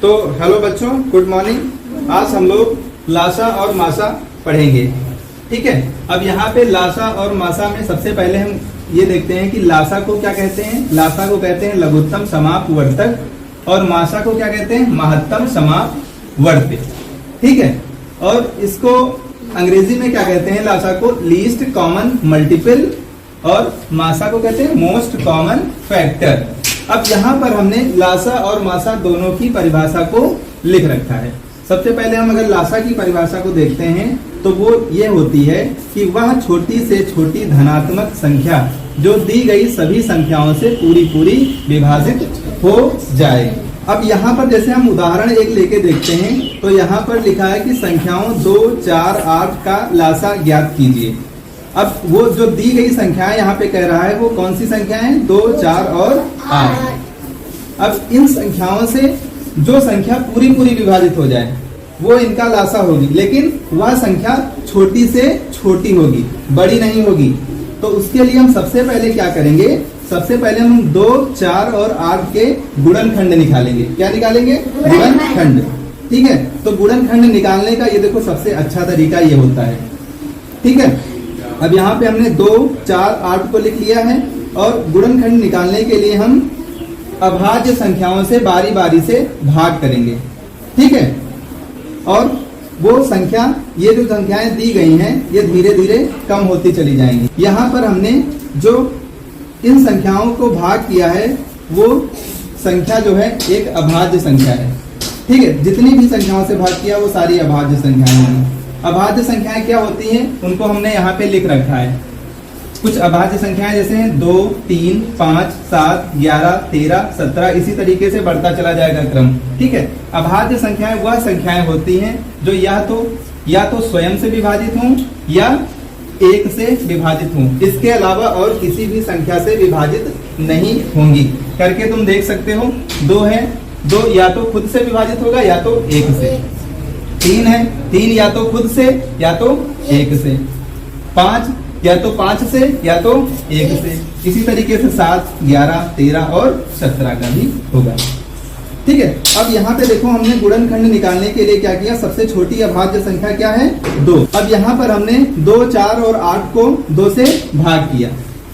तो हेलो बच्चों, good morning. आज हम लोग लासा और मासा पढ़ेंगे। ठीक है। अब यहाँ पे लासा और मासा में सबसे पहले हम ये देखते हैं कि लासा को क्या कहते हैं। लासा को कहते हैं लघुत्तम समापवर्तक और मासा को क्या कहते हैं, महत्तम समापवर्ती। ठीक है। और इसको अंग्रेजी में क्या कहते हैं, लासा को लीस्ट कॉमन मल्टीपल और मासा को कहते हैं मोस्ट कॉमन फैक्टर। अब यहाँ पर हमने लासा और मासा दोनों की परिभाषा को लिख रखा है। सबसे पहले हम अगर लासा की परिभाषा को देखते हैं तो वो ये होती है कि वह छोटी से छोटी धनात्मक संख्या जो दी गई सभी संख्याओं से पूरी पूरी विभाजित हो जाए। अब यहाँ पर जैसे हम उदाहरण एक लेके देखते हैं तो यहाँ पर लिखा है कि संख्याओं 2, 4, 8 का लासा ज्ञात कीजिए। अब वो जो दी गई संख्याएं यहाँ पे कह रहा है वो कौन सी संख्याएं हैं, 2, 4 और 8। अब इन संख्याओं से जो संख्या पूरी पूरी विभाजित हो जाए वो इनका लासा होगी, लेकिन वह संख्या छोटी से छोटी होगी, बड़ी नहीं होगी। तो उसके लिए हम सबसे पहले क्या करेंगे, सबसे पहले हम 2, 4 और 8 के गुणनखंड निकालेंगे। क्या निकालेंगे, गुणनखंड। ठीक है। तो गुणनखंड निकालने का ये देखो सबसे अच्छा तरीका ये होता है। ठीक है। अब यहाँ पे हमने 2, 4, 8 को लिख लिया है और गुणनखंड निकालने के लिए हम अभाज्य संख्याओं से बारी बारी से भाग करेंगे। ठीक है। और वो संख्या, ये जो संख्याएं दी गई हैं ये धीरे धीरे कम होती चली जाएंगी। यहाँ पर हमने जो इन संख्याओं को भाग किया है वो संख्या जो है एक अभाज्य संख्या है। ठीक है। जितनी भी संख्याओं से भाग किया वो सारी अभाज्य संख्याएं हैं। अभाज्य संख्याएं क्या होती हैं उनको हमने यहाँ पे लिख रखा है। कुछ अभाज्य संख्याएं जैसे हैं 2, 3, 5, 7, 11, 13, 17, इसी तरीके से बढ़ता चला जाएगा क्रम। ठीक है। अभाज्य संख्याएं वह संख्याएं होती हैं जो या तो स्वयं से विभाजित हों या 1 से विभाजित हों, इसके अलावा और किसी भी संख्या से विभाजित नहीं होंगी। करके तुम देख सकते हो। 2 है, 2 या तो खुद से विभाजित होगा या तो 1 से। 3 है, 3 या तो खुद से या तो 1 से। 5 या तो 5 से या तो 1 से। इसी तरीके से 7, 11, 13 और 17 का भी होगा। ठीक है। अब यहाँ पे देखो हमने गुणनखंड निकालने के लिए क्या किया, सबसे छोटी अभाज्य संख्या क्या है, 2। अब यहाँ पर हमने 2, 4 और 8 को 2 से भाग किया।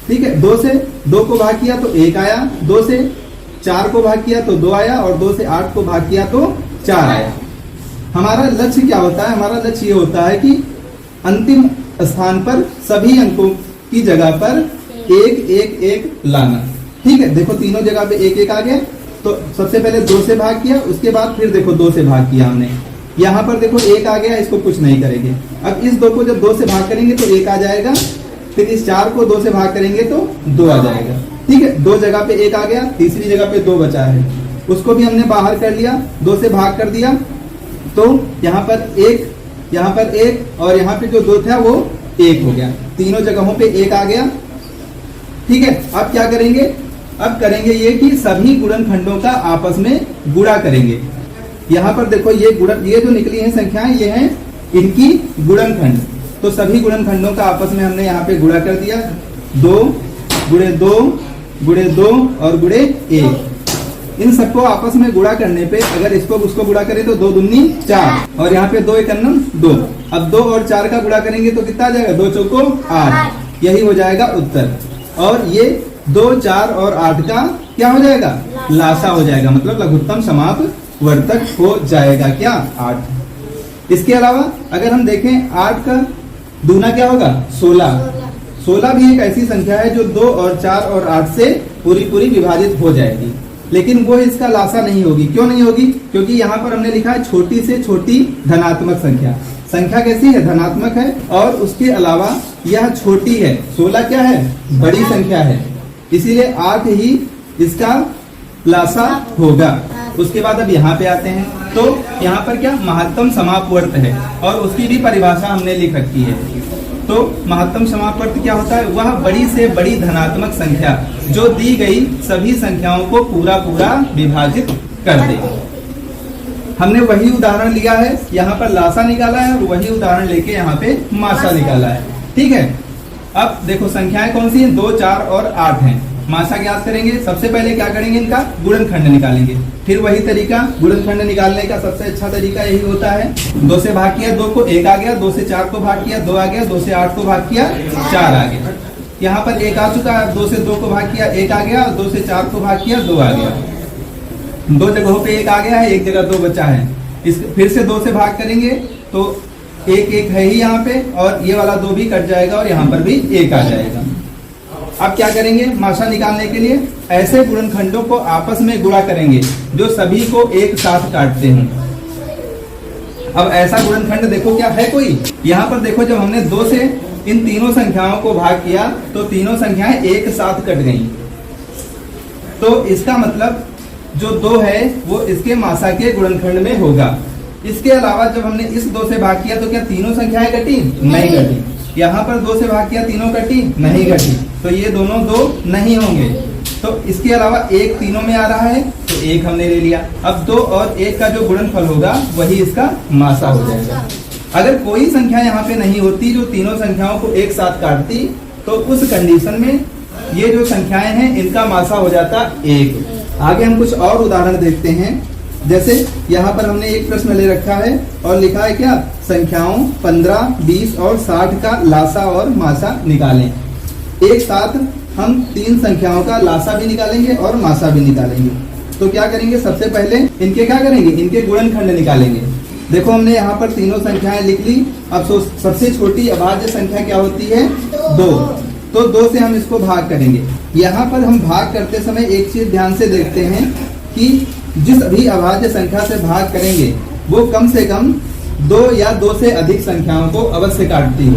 ठीक है। 2 से 2 को भाग किया तो 1 आया, 2 से 4 को भाग किया तो 2 आया और 2 से 8 को भाग किया तो 4 आया। हमारा लक्ष्य क्या होता है, हमारा लक्ष्य ये होता है कि अंतिम स्थान पर सभी अंकों की जगह पर 1, 1, 1 लाना। ठीक है। देखो तीनों जगह पे 1, 1 आ गया। तो सबसे पहले 2 से भाग किया, उसके बाद फिर देखो 2 से भाग किया हमने। यहाँ पर देखो 1 आ गया, इसको कुछ नहीं करेंगे। अब इस 2 को जब 2 से भाग करेंगे तो 1 आ जाएगा, फिर इस 4 को 2 से भाग करेंगे तो 2 आ जाएगा। ठीक है। 2 जगह पे 1 आ गया, तीसरी जगह पे 2 बचा है, उसको भी हमने बाहर कर लिया, 2 से भाग कर दिया तो यहाँ पर 1 और यहाँ पे जो 2 था वो 1 हो गया। तीनों जगहों पे 1 आ गया। ठीक है। अब क्या करेंगे, अब करेंगे ये कि सभी गुणनखंडों का आपस में गुणा करेंगे। यहाँ पर देखो ये जो निकली हैं संख्याएं ये हैं इनकी गुणनखंड। तो सभी गुणनखंडों का आपस में हमने यहाँ पे गुणा कर दिया। 2 गुणे 2 गुणे 2 और गुणे 1। इन सबको आपस में गुणा करने पे अगर इसको उसको गुणा करें तो 2 दूनी 4 और यहाँ पे 2 1 2। अब 2 और 4 का गुणा करेंगे तो कितना आ जाएगा, 2 चौको 8। यही हो जाएगा उत्तर। और ये 2, 4 और 8 का क्या हो जाएगा, लासा हो जाएगा, मतलब लघुत्तम समापवर्तक हो जाएगा क्या, 8। इसके अलावा अगर हम देखें 8 का दूना क्या होगा, 16। 16 भी एक ऐसी संख्या है जो 2 और 4 और 8 से पूरी पूरी विभाजित हो जाएगी, लेकिन वो इसका लासा नहीं होगी। क्यों नहीं होगी, क्योंकि यहाँ पर हमने लिखा है छोटी से छोटी धनात्मक संख्या। संख्या कैसी है, धनात्मक है और उसके अलावा यह छोटी है। 16 क्या है, बड़ी संख्या है, इसीलिए 8 ही इसका लासा होगा। उसके बाद अब यहाँ पे आते हैं तो यहाँ पर क्या महत्तम समापवर्त है और उसकी भी परिभाषा हमने लिख रखी है। तो महत्तम समापवर्त क्या होता है, वह बड़ी से बड़ी धनात्मक संख्या जो दी गई सभी संख्याओं को पूरा पूरा विभाजित कर दे। हमने वही उदाहरण लिया है, यहाँ पर लासा निकाला है और वही उदाहरण लेके यहाँ पे मासा निकाला है। ठीक है। अब देखो संख्याएं कौन सी हैं, 2, 4 और 8 हैं। मासा ज्ञात करेंगे, सबसे पहले क्या करेंगे, इनका गुणनखंड निकालेंगे। फिर वही तरीका, गुणनखंड निकालने का सबसे अच्छा तरीका यही होता है, 2 से भाग किया 2 को 1 आ गया, 2 से 4 को भाग किया 2 आ गया, 2 से 8 को भाग किया 4 आ गया। यहाँ पर 1 आ चुका है, 2 से 2 को भाग किया 1 आ गया, 2 से 4 को भाग किया 2 आ गया। 2 जगहों पे 1 आ गया है, 1 जगह 2 बचा है। इस फिर से 2 से भाग करेंगे तो 1 1 है ही यहाँ पे, और ये वाला 2 भी कट जाएगा और यहाँ पर भी 1 आ जाएगा। अब क्या करेंगे, मासा निकालने के लिए ऐसे गुणनखंडों को आपस में गुणा करेंगे जो सभी को एक साथ काटते हैं। अब ऐसा गुणनखंड देखो क्या है कोई, यहाँ पर देखो जब हमने 2 से इन तीनों संख्याओं को भाग किया तो तीनों संख्याएं एक साथ कट गई। तो इसका मतलब जो 2 है वो इसके मासा के गुणनखंड में होगा। इसके अलावा जब हमने इस 2 से भाग किया तो क्या तीनों संख्याएं कटी? नहीं कटी। यहाँ पर 2 से भाग किया, तीनों कटी? नहीं कटी। तो ये दोनों 2 नहीं होंगे। तो इसके अलावा 1 तीनों में आ रहा है तो 1 हमने ले लिया। अब 2 और 1 का जो गुणनफल होगा वही इसका मासा हो जाएगा। अगर कोई संख्या यहाँ पे नहीं होती जो तीनों संख्याओं को एक साथ काटती, तो उस कंडीशन में ये जो संख्याएं हैं इनका मासा हो जाता 1। आगे हम कुछ और उदाहरण देखते हैं। जैसे यहाँ पर हमने एक प्रश्न ले रखा है और लिखा है क्या, संख्याओं 15, 20 और 60 का लासा और मासा निकालें। एक साथ हम 3 संख्याओं का लासा भी निकालेंगे और मासा भी निकालेंगे। तो क्या करेंगे, सबसे पहले इनके क्या करेंगे, इनके गुणनखंड निकालेंगे। देखो हमने यहाँ पर तीनों संख्याएं लिख ली। अब सबसे छोटी अभाज्य संख्या क्या होती है, 2। तो 2 से हम इसको भाग करेंगे। यहाँ पर हम भाग करते समय एक चीज ध्यान से देखते हैं कि जिस भी अभाज्य संख्या से भाग करेंगे वो कम से कम 2 या 2 से अधिक संख्याओं को अवश्य काटती हो,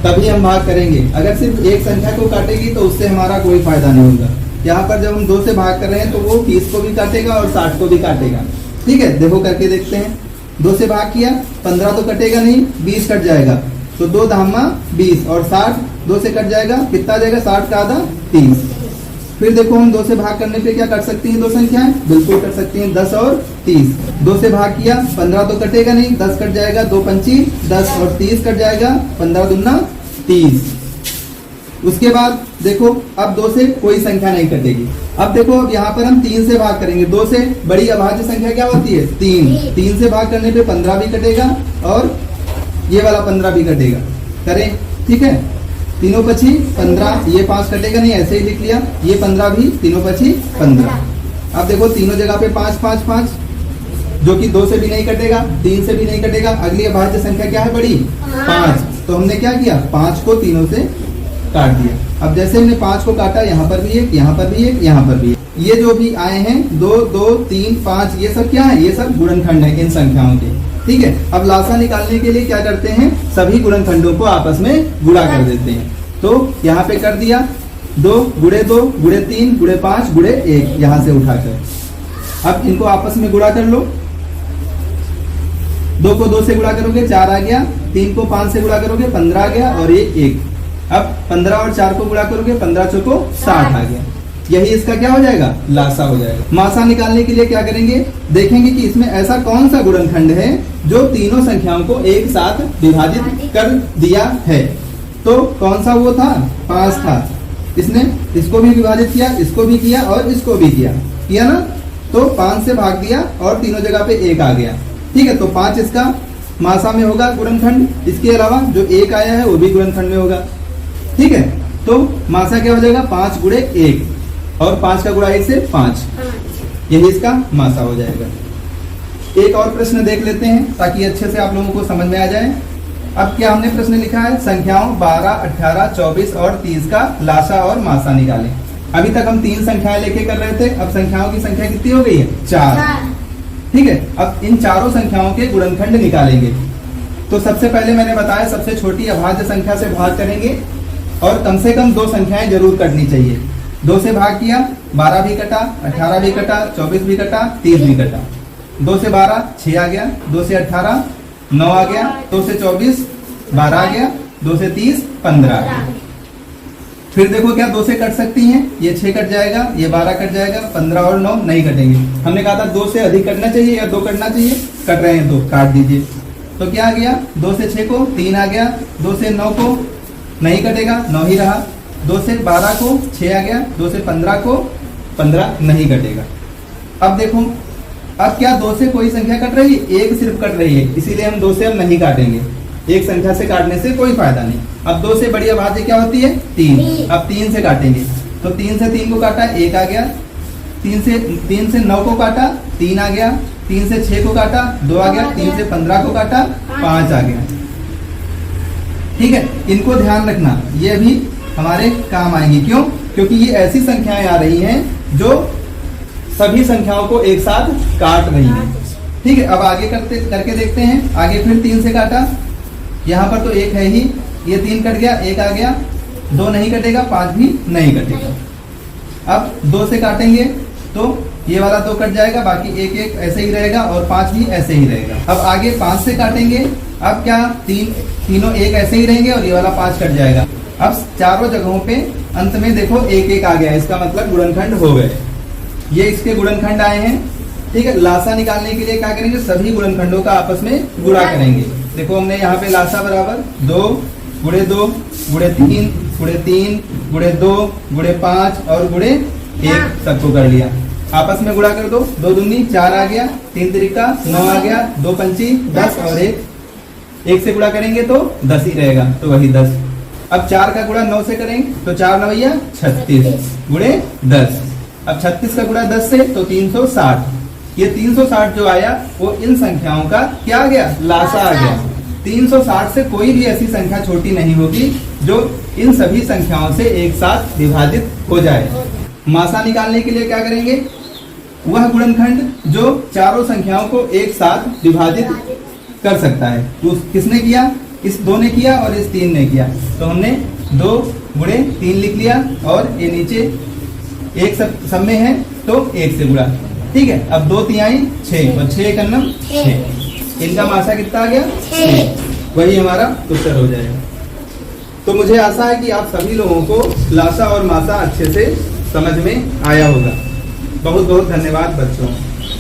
तभी हम भाग करेंगे। अगर सिर्फ एक संख्या को काटेगी तो उससे हमारा कोई फायदा नहीं होगा। यहाँ पर जब हम 2 से भाग कर रहे हैं तो वो 30 को भी काटेगा और 60 को भी काटेगा। ठीक है, देखो करके देखते हैं। 2 से भाग किया, 15 तो कटेगा नहीं, 20 कट जाएगा। तो 2 धामा 20 और 60 2 से कट जाएगा, कितना जाएगा, 60 का आधा 30। फिर देखो हम 2 से भाग करने पे क्या कर सकती हैं, 2 संख्याएं बिल्कुल कर सकती हैं, 10 और 30। 2 से भाग किया, 15 तो कटेगा नहीं, 10 कट जाएगा, 2 पंची 10 और 30 कट जाएगा, 15 दूना 30। उसके बाद देखो अब 2 से कोई संख्या नहीं कटेगी। अब देखो अब यहाँ पर हम 3 से भाग करेंगे। 2 से बड़ी अभाज्य संख्या क्या होती है, 3। 3 से भाग करने पे 15 भी कटेगा और ये वाला 15 भी कटेगा। करें, ठीक है, तीनों पची 15, ये 5 कटेगा नहीं, ऐसे ही लिख लिया। ये 15 भी, तीनों पची 15। अब देखो तीनों जगह पे 5 5 5, जो कि 2 से भी नहीं कटेगा, 3 से भी नहीं कटेगा। अगली अभाज्य संख्या क्या है, बड़ी 5। तो हमने क्या किया, 5 को तीनों से काट दिया। अब जैसे हमने 5 को काटा, यहाँ पर भी एक, यहाँ पर भी एक, यहाँ पर भी एक। ये जो भी आए हैं 2 2 3 5, ये सब क्या है, ये सब गुणनखंड है इन संख्याओं के। ठीक है, अब लासा निकालने के लिए क्या करते हैं, सभी गुणनखंडों को आपस में गुणा कर देते हैं। तो यहाँ पे कर दिया 2 गुणे 2 गुणे 3 गुणे 5 गुणे 1, यहाँ से उठाकर अब इनको आपस में गुणा कर लो। 2 को 2 से गुणा करोगे 4 आ गया, 3 को 5 से गुणा करोगे 15 आ गया और ये 1। अब 15 और 4 को गुणा करोगे 15 चौको 60 आ गया। यही इसका क्या हो जाएगा, लासा हो जाएगा। मासा निकालने के लिए क्या करेंगे, देखेंगे कि इसमें ऐसा कौन सा गुणनखंड है जो तीनों संख्याओं को एक साथ विभाजित कर दिया है। तो कौन सा वो था, 5 था। इसने इसको भी विभाजित किया, इसको भी किया और इसको भी किया ना। तो 5 से भाग दिया और तीनों जगह पे 1 आ गया। ठीक है, तो 5 इसका मासा में होगा गुणनखंड। इसके अलावा जो 1 आया है वो भी गुणनखंड में होगा। ठीक है, तो मासा क्या हो जाएगा, 5 गुणे 1 और 5 का गुणा 1 से 5, यही इसका मासा हो जाएगा। एक और प्रश्न देख लेते हैं ताकि अच्छे से आप लोगों को समझ में आ जाए। अब क्या हमने प्रश्न लिखा है, संख्याओं 12, 18, 24 और 30 का लासा और मासा निकालें। अभी तक हम 3 संख्याएं लेके कर रहे थे, अब संख्याओं की संख्या कितनी हो गई है, 4। ठीक है, अब इन चारों संख्याओं के गुणनखंड निकालेंगे। तो सबसे पहले मैंने बताया सबसे छोटी अभाज्य संख्या से भाग करेंगे और कम से कम 2 संख्याएं जरूर कटनी चाहिए। 2 से भाग किया, 12 भी कटा, 18 भी कटा, 24 भी कटा, 30 भी कटा। 2 से 12 6 आ गया, 2 से 18 9 आ गया, 2 से 24 12 आ गया, 2 से 30 15 आ गया। फिर देखो क्या 2 से कट सकती हैं, ये 6 कट जाएगा, ये 12 कट जाएगा, 15 और 9 नहीं कटेंगे। हमने कहा था 2 से अधिक कटना चाहिए या 2 कटना चाहिए, कट रहे हैं तो काट दीजिए। तो क्या आ गया, 2 से 6 को 3 आ गया, 2 से 9 को नहीं कटेगा, 9 ही रहा। 2 से 12 को 6 आ गया, 2 से 15 को 15 नहीं कटेगा। अब देखो, अब क्या 2 से कोई संख्या कट रही है? 1 सिर्फ कट रही है, इसीलिए हम 2 से अब नहीं काटेंगे। एक संख्या से काटने से कोई फायदा नहीं। अब 2 से बड़ी अभाज्य क्या होती है? 3। अब 3 से काटेंगे, तो 3 से 3 को काटा, 1 आ गया। 3 से 9 को काटा, 3 आ गया। 3 से 6 को काटा, 2 आ गया। 3 से 15 को काटा, 5 आ गया। ठीक है, इनको ध्यान रखना, ये भी हमारे काम आएंगी। क्यों? क्योंकि ये ऐसी संख्याएं आ रही हैं जो सभी संख्याओं को एक साथ काट रही हैं। ठीक है, अब आगे करके देखते हैं। आगे फिर 3 से काटा, यहाँ पर तो 1 है ही, ये 3 कट गया, 1 आ गया। 2 नहीं कटेगा, 5 भी नहीं कटेगा। अब 2 से काटेंगे तो ये वाला 2 कट जाएगा, बाकी 1 1 ऐसे ही रहेगा और 5 भी ऐसे ही रहेगा। अब आगे 5 से काटेंगे, अब क्या तीनों 1 ऐसे ही रहेंगे और ये वाला 5 कट जाएगा। अब चारों जगहों पे अंत में देखो 1 1 आ गया, इसका मतलब गुणनखंड हो गए। ये इसके गुणनखंड आए हैं। ठीक है, लासा निकालने के लिए क्या करेंगे? सभी गुणनखंडों का आपस में गुणा करेंगे। देखो हमने यहाँ पे लासा बराबर 2 गुणे 2 गुणे 3 गुणे 3 गुणे 2 गुणे 5 और गुणे 1 सबको कर लिया। आपस में गुणा कर दो, 2 दूनी 4 आ गया, 3 तिरिका 9 आ गया, 2 पंची 10 और 1 से गुणा करेंगे तो 10 ही रहेगा, तो वही 10। अब 4 का गुणा 9 से करेंगे तो 4 9 36 गुणे 10। अब 36 का गुणा 10 से तो 360। ये 360 जो आया वो इन संख्याओं का क्या आ गया? लासा आ गया। 360 से कोई भी ऐसी संख्या छोटी नहीं होगी जो इन सभी संख्याओं से एक साथ विभाजित हो जाए। मासा निकालने के लिए क्या करेंगे? वह गुणनखंड जो चारों संख्याओं को एक साथ विभाजित कर सकता है। तो किसने किया? इस 2 ने किया और इस 3 ने किया। तो हमने 2 गुणे 3 लिख लिया और ये नीचे 1 सब में है तो 1 से गुणा। ठीक है, अब 2 तिहाई 6 और 6 का नम 6। इनका मासा कितना आ गया? 6। वही हमारा उत्तर हो जाएगा। तो मुझे आशा है कि आप सभी लोगों को लासा और मासा अच्छे से समझ में आया होगा। बहुत बहुत धन्यवाद बच्चों।